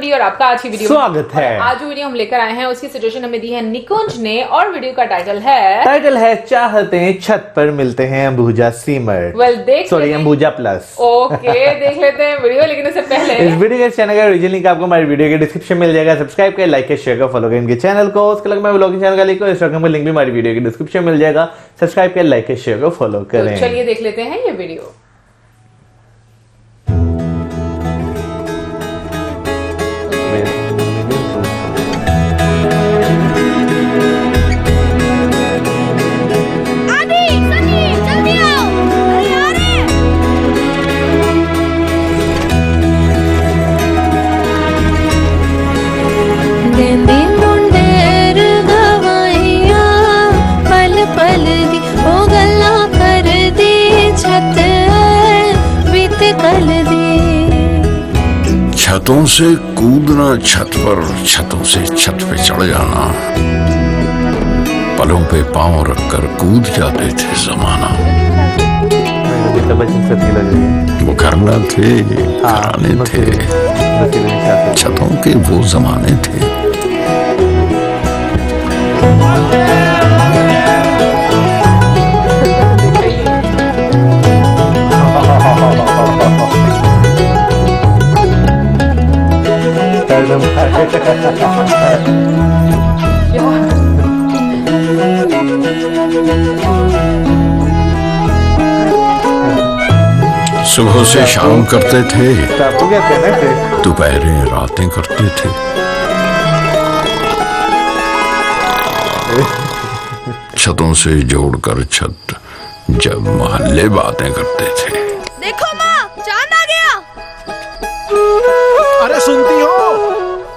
पुरी और आपका आज की वीडियो स्वागत है। आज जो वीडियो हम लेकर आए हैं उसकी सजेशन हमें दी है निकुंज ने और वीडियो का टाइटल है चाहते हैं छत पर मिलते हैं Ambuja seamer. Ambuja plus. Okay देख लेते हैं वीडियो, लेकिन उससे पहले इस वीडियो के चैनल का ओरिजिनल लिंक आपको हमारी वीडियो के डिस्क्रिप्शन में मिल जाएगा। सब्सक्राइब करें, लाइक करें, शेयर करें, फॉलो करें इनके चैनल को। उसके अलावा मैं ब्लॉगिंग चैनल का लिंक इंस्टाग्राम का लिंक भी हमारी वीडियो के डिस्क्रिप्शन में मिल जाएगा। सब्सक्राइब करें, लाइक करें, शेयर करें, फॉलो करें। चलिए देख लेते हैं ये वीडियो। छतों से कूदना छत पर, छतों से छत पे चढ़ जाना, पलों पे पांव रखकर कूद जाते थे जमाना। वो करना थे, कराने थे, छतों के वो जमाने थे। सुबह से शाम करते थे, दोपहरें रातें करते थे। छतों से जोड़कर छत जब मोहल्ले बातें करते थे। देखो माँ, चांद आ गया। अरे सुनती हो?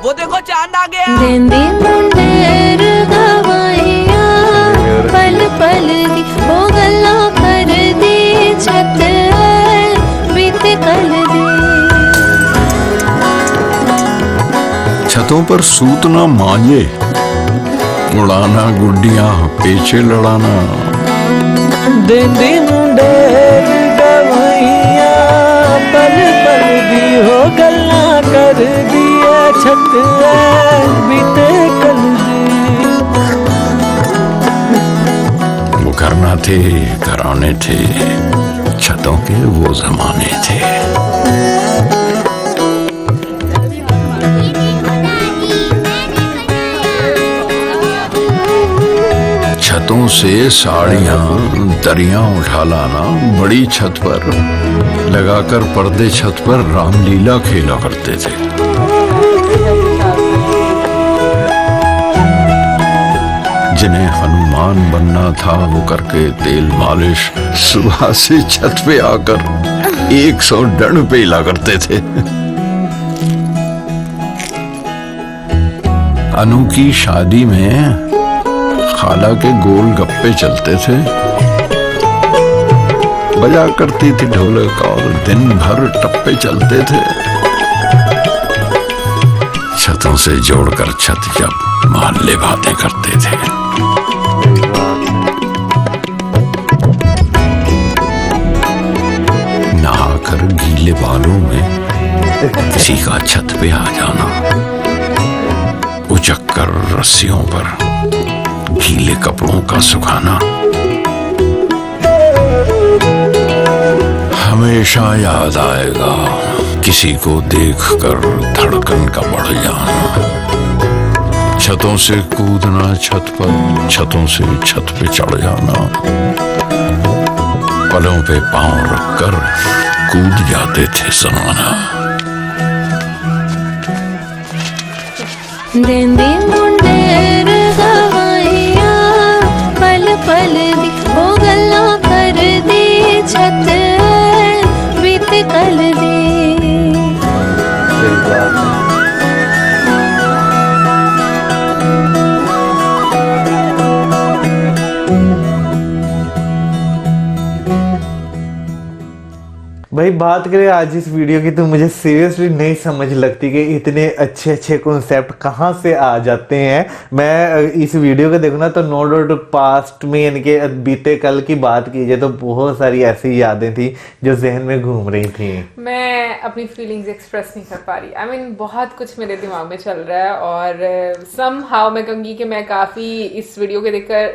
वो देखो चांद आ गया। पल पल दी वो गल्ला कर दी, छत बीत कल दी। छतों पर सूतना मांझे, उड़ाना गुड्डियां, पेचे लड़ाना। देंदी मुंडेर गवैया, पल पल दी हो गल्ला कर दिया, छत बीते कल दी। वो करना थे, कराने थे, छतों के वो जमाने थे। छतों से साड़ियां, दरियां उठा लाना, बड़ी छत पर लगाकर पर्दे छत पर रामलीला खेला करते थे। जिन्हें हनुमान बनना था वो करके तेल मालिश सुबह से छत पे आकर 100 डंड पेला करते थे। अनु की शादी में खाला के गोल गप्पे चलते थे, बजा करती थी ढोलक और दिन भर टप्पे चलते थे। छतों से जोड़कर छत जब मोहल्ले बातें करते थे। नहाकर गीले बालों में किसी का छत पे आ जाना, उचक कर रस्सियों पर गीले कपड़ों का सुखाना। हमेशा याद आएगा किसी को देखकर धड़कन का बढ़ जाना। छतों से कूदना छत पर, छतों से छत पे चढ़ जाना, पलों पे पांव रखकर कूद जाते थे जमाना। देंदी मुंडेर गवैया, पल पल दी वो गल्ला कर दी, छत बीत कल दी। भाई बात करें आज इस वीडियो की, तो मुझे सीरियसली नहीं समझ लगती कि इतने अच्छे अच्छे कॉन्सेप्ट कहाँ से आ जाते हैं। मैं इस वीडियो को देखूँ ना तो नो डाउट पास्ट में यानी कि बीते कल की बात कीजिए तो बहुत सारी ऐसी यादें थी जो जहन में घूम रही थी। मैं अपनी फीलिंग्स एक्सप्रेस नहीं कर पा रही। I mean, बहुत कुछ मेरे दिमाग में चल रहा है और somehow मैं कहूँगी कि मैं काफ़ी इस वीडियो को देखकर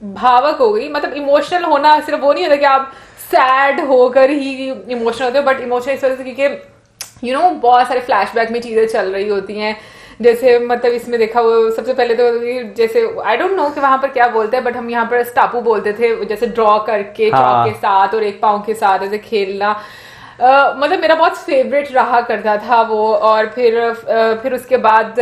भावुक हो गई। मतलब इमोशनल होना सिर्फ वो नहीं होता कि आप सैड होकर ही इमोशनल होते हो, बट इमोशनल इस वजह से क्योंकि बहुत सारे फ्लैशबैक में चीज़ें चल रही होती हैं। जैसे मतलब इसमें देखा वो सबसे पहले तो जैसे आई डोंट नो कि वहां पर क्या बोलते हैं, बट हम यहाँ पर स्टापू बोलते थे, जैसे ड्रॉ करके चौक के साथ और एक पाँव के साथ ऐसे खेलना। मतलब मेरा बहुत फेवरेट रहा करता था वो। और फिर उसके बाद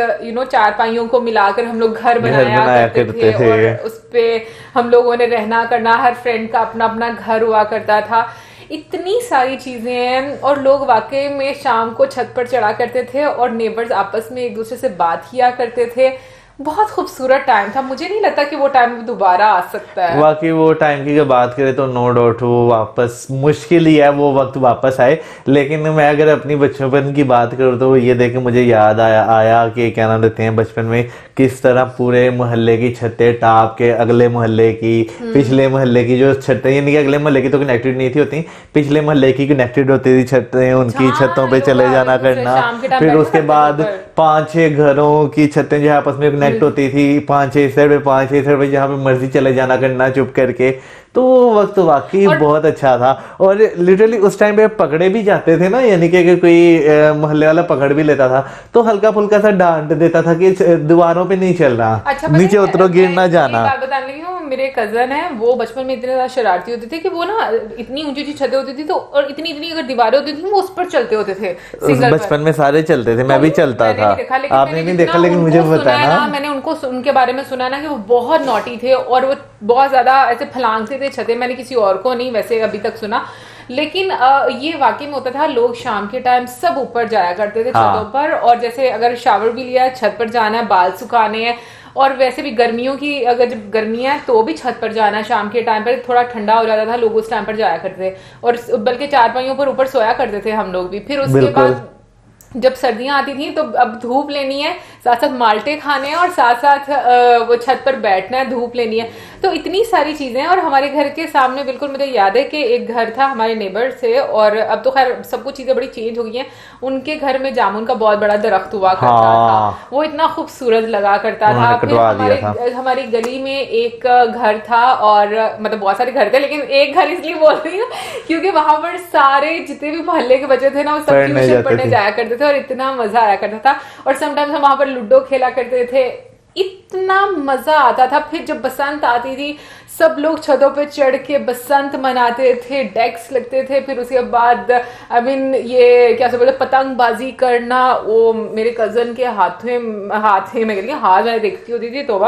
चारपाइयों को मिलाकर हम लोग घर बनाया करते थे और उस पे हम लोगों ने रहना करना, हर फ्रेंड का अपना अपना घर हुआ करता था। इतनी सारी चीजें हैं और लोग वाकई में शाम को छत पर चढ़ा करते थे और नेबर्स आपस में एक दूसरे से बात किया करते थे। बहुत खूबसूरत टाइम था। मुझे नहीं लगता कि वो टाइम दोबारा आ सकता है। वाकई वो टाइम की अगर बात करें तो नो डाउट वो वापस मुश्किल ही है वो वक्त वापस आए। लेकिन मैं अगर अपनी बचपन की बात करूँ तो ये देख के मुझे याद आया कि क्या नाम लेते हैं, बचपन में किस तरह पूरे मोहल्ले की छतें टाप के अगले मोहल्ले की, पिछले मोहल्ले की जो छतें, यानी कि अगले मोहल्ले की तो कनेक्टेड नहीं थी होती, पिछले मोहल्ले की कनेक्टेड होती थी छतें, उनकी छतों पे चले जाना करना। फिर उसके बाद 5-6 घरों की छतें जो आपस में कनेक्ट होती थी, 5-6 सेट पे जहाँ पे मर्जी चले जाना करना चुप करके। तो वो वक्त वाकई बहुत अच्छा था। और लिटरली उस टाइम पे पकड़े भी जाते थे ना, यानी कि अगर कोई मोहल्ले वाला पकड़ भी लेता था तो हल्का फुल्का सा डांट देता था कि दीवारों पे नहीं चलना, अच्छा, नीचे उतरो, गिर ना जाना। बात बताने लगी हूँ, मेरे कजन है वो बचपन में इतने ज्यादा शरारती होते थे कि वो ना इतनी ऊंची ऊंची छतें होती थी तो और इतनी इतनी अगर दीवारें होती थी वो उस पर चलते होते थे। बचपन में सारे चलते थे, मैं भी चलता था। आपने नहीं देखा लेकिन मुझे पता है ना, मैंने उनके बारे में सुना ना कि वो बहुत नॉटी थे और वो बहुत ज्यादा ऐसे फलांगते थे छतें। मैंने किसी और को नहीं वैसे अभी तक सुना, लेकिन ये वाकई में होता था। लोग शाम के टाइम सब ऊपर जाया करते थे छतों पर, और जैसे अगर शावर भी लिया, छत पर जाना है, बाल सुखाने हैं, और वैसे भी गर्मियों की अगर जब गर्मी है तो भी छत पर जाना है शाम के टाइम पर। थोड़ा ठंडा हो जाता था, लोग उस टाइम पर जाया करते थे और बल्कि चारपाइयों पर ऊपर सोया करते थे हम लोग भी। फिर उसके बाद जब सर्दियां आती थी तो अब धूप लेनी है, साथ साथ माल्टे खाने हैं और साथ साथ वो छत पर बैठना है, धूप लेनी है। तो इतनी सारी चीजें हैं। और हमारे घर के सामने बिल्कुल मुझे याद है कि एक घर था हमारे नेबर से, और अब तो खैर सब कुछ चीजें बड़ी चेंज हो गई हैं। उनके घर में जामुन का बहुत बड़ा दरख्त हुआ करता था, वो इतना खूबसूरत लगा करता था। फिर हमारी गली में एक घर था, और मतलब बहुत सारे घर थे लेकिन एक घर इसलिए बोल रही हूँ क्योंकि वहां पर सारे जितने भी मोहल्ले के बच्चे थे ना वो सब ट्यूशन पढ़ने जाया करते थे और इतना मजा आया करता था। और समटाइम्स हम वहां पर लूडो खेला करते थे, इतना मजा आता था। फिर जब बसंत आती थी सब लोग छतों पे चढ़ के बसंत मनाते थे, डेक्स लगते थे। फिर उसके बाद ये क्या सब बोलते, पतंगबाजी करना। वो मेरे कजन के हाथ में देखती होती थी तो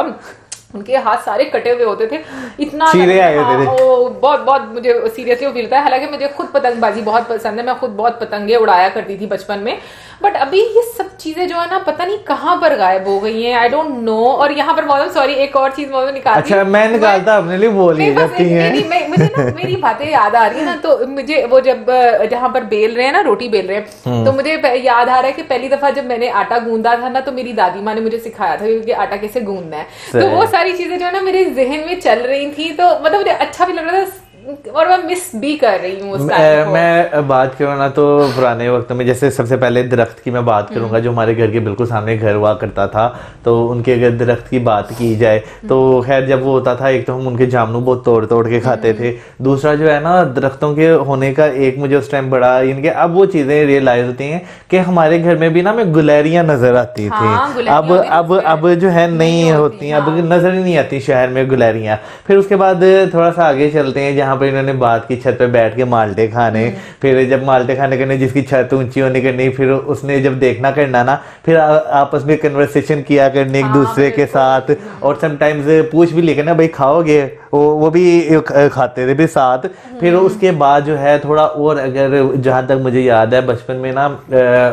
उनके हाथ सारे कटे हुए होते थे, इतना बहुत बहुत मुझे सीरियसली फील होता है। हालांकि मुझे खुद पतंगबाजी बहुत पसंद है, मैं खुद बहुत पतंगे उड़ाया करती थी बचपन में। बट अभी ये सब चीजें जो है ना पता नहीं कहाँ पर गायब हो गई हैं, आई डोंट नो। और यहाँ पर मौसम, सॉरी एक और चीज मौसम निकाल, अच्छा मैं निकालता अपने लिए बोल ही जाती है। मुझे ना मेरी बातें याद आ रही है ना, तो मुझे वो जब जहाँ पर बेल रहे हैं ना, रोटी बेल रहे हैं, तो मुझे याद आ रहा है कि पहली दफा जब मैंने आटा गूंदा था ना तो मेरी दादी माँ ने मुझे सिखाया था क्योंकि आटा कैसे गूंदना है। तो वो सारी चीजें जो है ना मेरे जहन में चल रही थी, तो मतलब मुझे अच्छा भी लग रहा था और मैं मिस भी कर रही हूँ उस टाइम को। मैं बात करूँ ना तो पुराने वक्त में, जैसे सबसे पहले दरख्त की मैं बात करूंगा जो हमारे घर के बिल्कुल सामने घर हुआ करता था। तो उनके अगर दरख्त की बात की जाए तो खैर जब वो होता था, एक तो हम उनके जामुन बहुत तोड़ तोड़ के खाते थे, दूसरा जो है ना दरख्तों के होने का एक मुझे उस टाइम बड़ा इनके अब वो चीजें रियलाइज होती हैं कि हमारे घर में भी ना हमें गुलहरियां नजर आती थी। अब जो है नहीं होती, अब नजर ही नहीं आती शहर में गुलहरियां। फिर उसके बाद थोड़ा सा आगे चलते हैं जहाँ पर इन्होंने बात की छत पे बैठ के माल्टे खाने। फिर जब माल्टे खाने करने जिसकी छत ऊंची होने करनी, फिर उसने जब देखना करना ना, फिर आपस में कन्वर्सेशन किया करने एक दूसरे के साथ। और समटाइम्स पूछ भी लेकर ना भाई खाओगे, वो भी खाते थे भी साथ। फिर उसके बाद जो है थोड़ा और, अगर जहां तक मुझे याद है बचपन में ना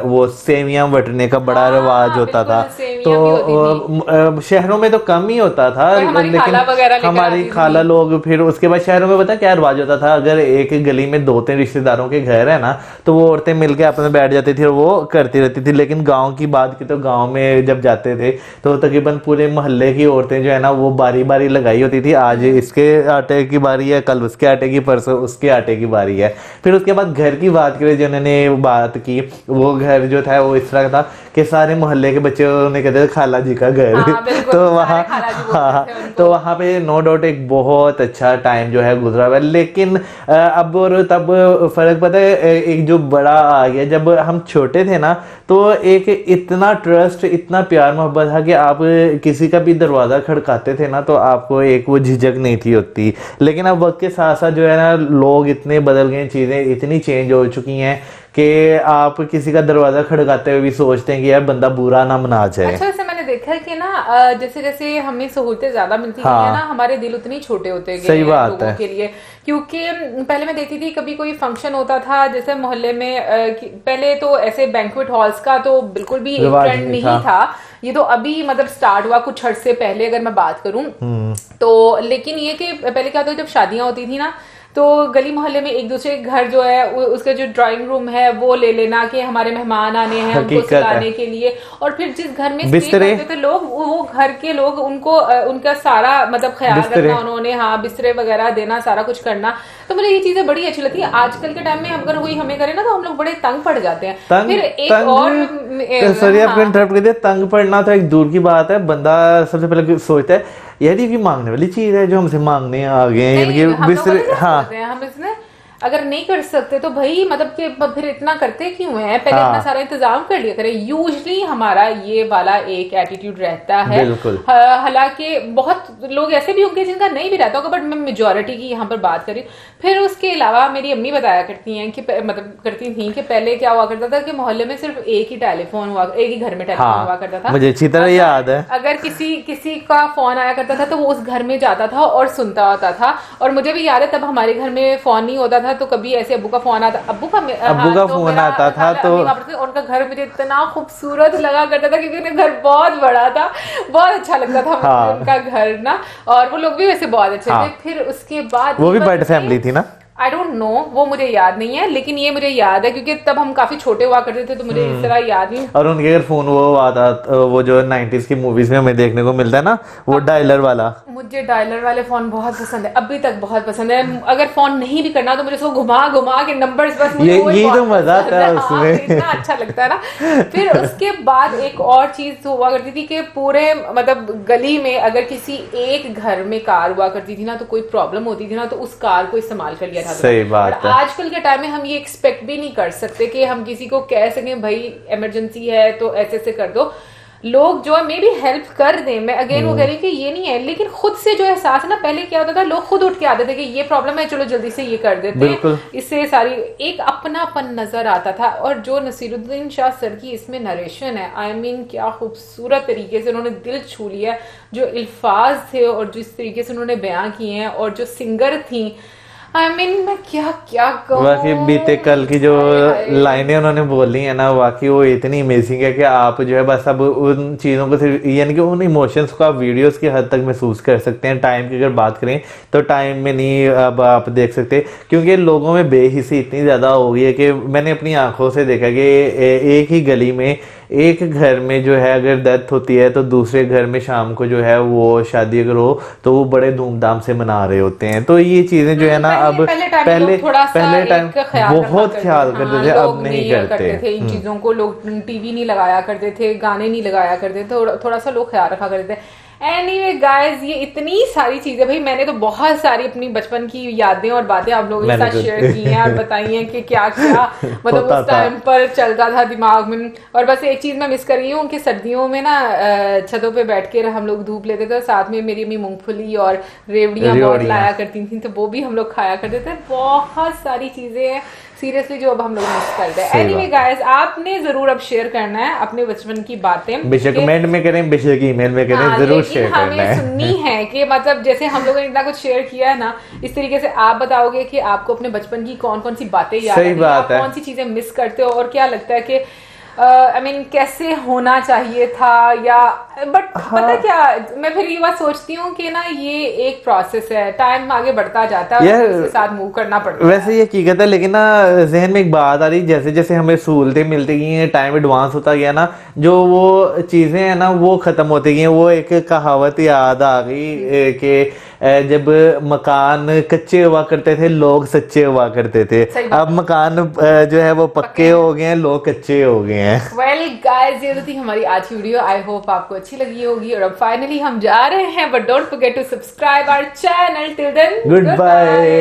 वो सेवियां बटने का बड़ा रिवाज होता था। तो शहरों में तो कम ही होता था, लेकिन हमारी खाला लोग, फिर उसके बाद शहरों में पता क्या क्या रिवाज होता था, अगर एक गली में 2-3 रिश्तेदारों के घर है ना, तो वो औरतें मिलके आपस में बैठ जाती थी और वो करती रहती थी। लेकिन गाँव की बात की तो गाँव में जब जाते थे तो तकरीबन पूरे मोहल्ले की औरतें जो है ना वो बारी बारी लगाई होती थी, आज इसके आटे की बारी है, कल उसके आटे की, परसों उसके आटे की बारी है। फिर उसके बाद घर की बात करें, जो उन्होंने बात की, वो घर जो था वो इस तरह था कि सारे मोहल्ले के बच्चे उन्हें कहते थे खाला जी का घर। बिल्कुल, तो वहाँ खाला जी बोलते थे उनको। तो वहाँ पे नो डाउट एक बहुत अच्छा टाइम जो है गुजरा हुआ है। लेकिन अब और तब फर्क पता है, एक जो बड़ा आ गया, जब हम छोटे थे ना तो एक इतना ट्रस्ट, इतना प्यार मोहब्बत था कि आप किसी का भी दरवाजा खड़काते थे ना तो आपको एक वो झिझक नहीं थी होती। लेकिन अब वक्त के साथ साथ जो है ना लोग इतने बदल गए, चीजें इतनी चेंज हो चुकी हैं कि आप किसी का दरवाजा खड़काते हुए भी सोचते हैं कि यार बंदा बुरा ना मना जाए। अच्छा, वैसे मैंने देखा है कि ना जैसे जैसे हमें सहूलतें ज्यादा मिलती गई है ना, हमारे दिल उतने ही छोटे होते गए सही बात लोगों है। के लिए। क्योंकि पहले मैं देखती थी कभी कोई फंक्शन होता था जैसे मोहल्ले में, पहले तो ऐसे बैंक्वेट हॉल्स का तो बिल्कुल भी रिवाज ट्रेंड नहीं नहीं था। ये तो अभी मतलब स्टार्ट हुआ कुछ अर्से पहले अगर मैं बात करूं तो। लेकिन ये कि पहले क्या होता था, जब शादियां होती थी ना तो गली मोहल्ले में एक दूसरे के घर जो है उसका जो ड्राइंग रूम है वो ले लेना कि हमारे मेहमान आने हैं, उनको सुलाने के लिए। और फिर जिस घर में स्टे करते थे लोग, वो घर के लोग उनको उनका सारा मतलब ख्याल रखना उन्होंने, हाँ बिस्तरे वगैरह देना, सारा कुछ करना। तो मुझे ये चीजें बड़ी अच्छी लगती है। आजकल के टाइम में अगर कोई हमें करे ना तो हम लोग बड़े तंग पड़ जाते हैं। फिर एक और सॉरी आपको इंटरप्ट कर दिया, तंग पड़ना तो एक दूर की बात है। बंदा सबसे पहले सोचता है यार ये मांगने वाली चीज है जो हमसे मांगने आ गए हैं। हाँ, हम इसने अगर नहीं कर सकते तो भाई मतलब कि फिर इतना करते क्यों है, पहले इतना सारा इंतजाम कर लिया करें। यूजली हमारा ये वाला एक एटीट्यूड रहता है। हालांकि बहुत लोग ऐसे भी होंगे जिनका नहीं भी रहता होगा, बट मैं मेजोरिटी की यहाँ पर बात करी। फिर उसके अलावा मेरी अम्मी बताया करती हैं कि मतलब करती थी कि पहले क्या हुआ करता था कि मोहल्ले में सिर्फ एक ही टेलीफोन हुआ, एक ही घर में टेलीफोन हुआ करता था। मुझे अच्छी तरह याद है। अगर किसी का फोन आया करता था तो वो उस घर में जाता था और सुनता होता था। और मुझे भी याद है तब हमारे घर में फोन नहीं होता था तो कभी ऐसे अब्बू का फोन आता, अब्बू का फोन आता था तो उनका घर मुझे इतना खूबसूरत लगा करता था क्योंकि उनका घर बहुत बड़ा था, बहुत अच्छा लगता था उनका घर ना। और वो लोग भी वैसे बहुत अच्छे थे। फिर उसके बाद वो भी बर्ड फैमिली थी ना, आई डोंट नो, वो मुझे याद नहीं है, लेकिन ये मुझे याद है क्योंकि तब हम काफी छोटे हुआ करते थे तो मुझे इस तरह याद नहीं। और उनके अगर फोन वो आता, वो जो 90s की मूवीज में हमें देखने को मिलता है ना, वो डायलर वाला। मुझे डायलर वाले फोन बहुत पसंद है, अभी तक बहुत पसंद है। अगर फोन नहीं भी करना तो मुझे उसको घुमा घुमा के नंबर्स, बस मुझे ये तो मजा आता है उसमें। इतना अच्छा लगता है ना। फिर उसके बाद एक और चीज हुआ करती थी कि पूरे मतलब गली में अगर किसी एक घर में कार हुआ करती थी ना तो कोई प्रॉब्लम होती थी ना तो उस कार को इस्तेमाल कर लिया था। सही बात है। आजकल के टाइम में हम ये एक्सपेक्ट भी नहीं कर सकते कि हम किसी को कह सकें भाई इमरजेंसी है तो ऐसे से कर दो। लोग जो है मे भी हेल्प कर दें, मैं अगेन वो कह रही हूँ कि ये नहीं है, लेकिन खुद से जो एहसास है ना, पहले क्या होता था लोग खुद उठ के आते थे कि ये प्रॉब्लम है चलो जल्दी से ये कर देते, इससे सारी एक अपनापन नजर आता था। और जो नसीरुद्दीन शाह सर की इसमें नरेशन है, आई मीन क्या खूबसूरत तरीके से उन्होंने दिल छू लिया, जो अल्फाज थे और जिस तरीके से उन्होंने बयां किए हैं और जो सिंगर थी, I mean, मैं क्या कहूँ। वाकई बीते कल की जो लाइनें उन्होंने बोली है ना, वाकई वो इतनी अमेजिंग है कि आप जो है बस अब उन चीज़ों को सिर्फ यानी कि उन इमोशंस को आप वीडियोस की हद तक महसूस कर सकते हैं। टाइम की अगर बात करें तो टाइम में नहीं अब आप देख सकते, क्योंकि लोगों में बेहिसी इतनी ज़्यादा हो गई है कि मैंने अपनी आंखों से देखा कि एक ही गली में एक घर में जो है अगर डेथ होती है तो दूसरे घर में शाम को जो है वो शादी अगर हो तो वो बड़े धूमधाम से मना रहे होते हैं। तो ये चीजें जो है ना अब पहले टाइम बहुत ख्याल करते थे, अब नहीं करते थे इन चीजों को। लोग टीवी नहीं लगाया करते थे, गाने नहीं लगाया करते थे, थोड़ा सा लोग ख्याल रखा करते थे। एनीवे गाइस, ये इतनी सारी चीजें, भाई मैंने तो बहुत सारी अपनी बचपन की यादें और बातें आप लोगों के साथ शेयर की हैं और बताई हैं कि क्या क्या मतलब उस टाइम पर चलता था दिमाग में। और बस एक चीज मैं मिस कर रही हूँ कि सर्दियों में ना छतों पे बैठ के हम लोग धूप लेते थे, साथ में मेरी अम्मी मूंगफली और रेवड़ियां बहुत लाया करती थी, तो वो भी हम लोग खाया करते थे। बहुत सारी चीजें हैं सीरियसली जो अब हम लोग मिस करते हैं। एनीवे गाइस, आपने जरूर अब शेयर करना है अपने बचपन की बातें, बेशक कमेंट में करें, बेशक ईमेल में करें, जरूर शेयर करना है। सुननी है कि मतलब जैसे हम लोगों ने इतना कुछ शेयर किया है ना, इस तरीके से आप बताओगे कि आपको अपने बचपन की कौन कौन सी बातें याद है, आप कौन सी चीजें मिस करते हो और क्या लगता है कि आई मीन कैसे होना चाहिए था, या बट पता क्या, मैं फिर ये बात सोचती हूँ कि ना ये एक प्रोसेस है, टाइम आगे बढ़ता जाता है और उसके साथ मूव करना पड़ता है। वैसे ये हकीकत है, लेकिन ना जहन में एक बात आ रही, जैसे जैसे हमें सहूलतें मिलती गई हैं, टाइम एडवांस होता गया ना, जो वो चीजें हैं ना वो खत्म होती गई। वो एक कहावत याद आ गई कि जब मकान कच्चे हुआ करते थे लोग सच्चे हुआ करते थे, अब मकान जो है वो पक्के हो गए हैं, लोग कच्चे हो गए हैं। वेल गाइस, ये तो थी हमारी आज की वीडियो। आई होप आपको अच्छी लगी होगी, और अब फाइनली हम जा रहे हैं, but don't forget to subscribe our channel. Till then, good bye.